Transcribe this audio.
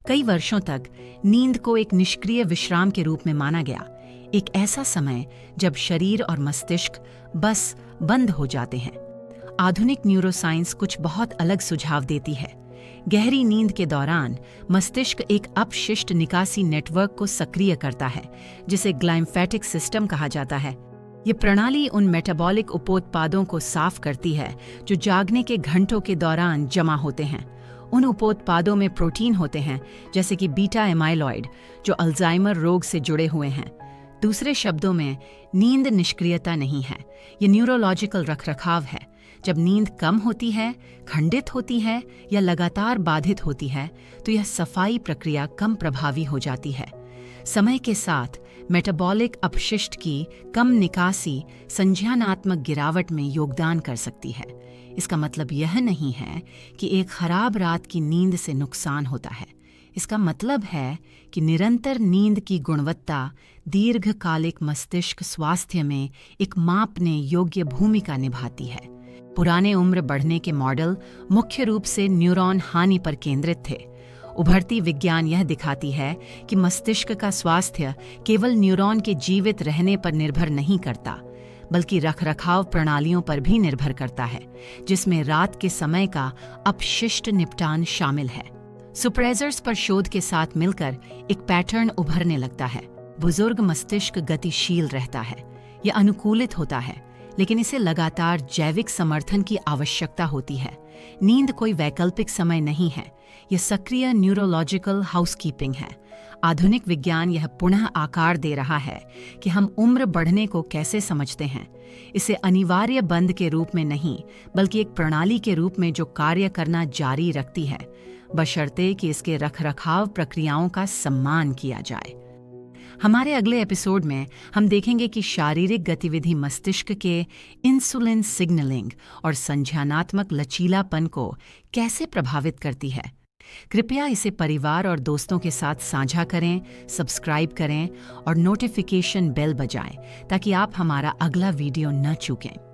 कई वर्षों तक नींद को एक निष्क्रिय विश्राम के रूप में माना गया, एक ऐसा समय जब शरीर और मस्तिष्क बस बंद हो जाते हैं। आधुनिक न्यूरोसाइंस कुछ बहुत अलग सुझाव देती है। गहरी नींद के दौरान मस्तिष्क एक अपशिष्ट निकासी नेटवर्क को सक्रिय करता है, जिसे ग्लाइम्फेटिक सिस्टम कहा जाता है। ये प्रणाली उन मेटाबॉलिक उपोत्पादों को साफ करती है जो जागने के घंटों के दौरान जमा होते हैं। उन उपोत्पादों में प्रोटीन होते हैं, जैसे कि बीटा एमाइलॉइड, जो अल्जाइमर रोग से जुड़े हुए हैं। दूसरे शब्दों में, नींद निष्क्रियता नहीं है, ये न्यूरोलॉजिकल रखरखाव है। जब नींद कम होती है, खंडित होती है या लगातार बाधित होती है, तो यह सफाई प्रक्रिया कम प्रभावी हो जाती है। समय के साथ मेटाबॉलिक अपशिष्ट की कम निकासी संज्ञानात्मक गिरावट में योगदान कर सकती है। इसका मतलब यह नहीं है कि एक खराब रात की नींद से नुकसान होता है। इसका मतलब है कि निरंतर नींद की गुणवत्ता दीर्घकालिक मस्तिष्क स्वास्थ्य में एक मापने योग्य भूमिका निभाती है। पुराने उम्र बढ़ने के मॉडल मुख्य रूप से न्यूरॉन हानि पर केंद्रित थे। उभरती विज्ञान यह दिखाती है कि मस्तिष्क का स्वास्थ्य केवल न्यूरॉन के जीवित रहने पर निर्भर नहीं करता, बल्कि रखरखाव प्रणालियों पर भी निर्भर करता है, जिसमें रात के समय का अपशिष्ट निपटान शामिल है। सुप्रेसर्स पर शोध के साथ मिलकर एक पैटर्न उभरने लगता है। बुजुर्ग मस्तिष्क गतिशील रहता है, यह अनुकूलित होता है, लेकिन इसे लगातार जैविक समर्थन की आवश्यकता होती है। नींद कोई वैकल्पिक समय नहीं है, यह सक्रिय न्यूरोलॉजिकल हाउसकीपिंग है। आधुनिक विज्ञान यह पुनः आकार दे रहा है कि हम उम्र बढ़ने को कैसे समझते हैं। इसे अनिवार्य बंद के रूप में नहीं, बल्कि एक प्रणाली के रूप में जो कार्य करना जारी रखती है, बशर्ते कि इसके रखरखाव प्रक्रियाओं का सम्मान किया जाए। हमारे अगले एपिसोड में हम देखेंगे कि शारीरिक गतिविधि मस्तिष्क के इंसुलिन सिग्नलिंग और संज्ञानात्मक लचीलापन को कैसे प्रभावित करती है। कृपया इसे परिवार और दोस्तों के साथ साझा करें, सब्सक्राइब करें और नोटिफिकेशन बेल बजाएं, ताकि आप हमारा अगला वीडियो न चूकें।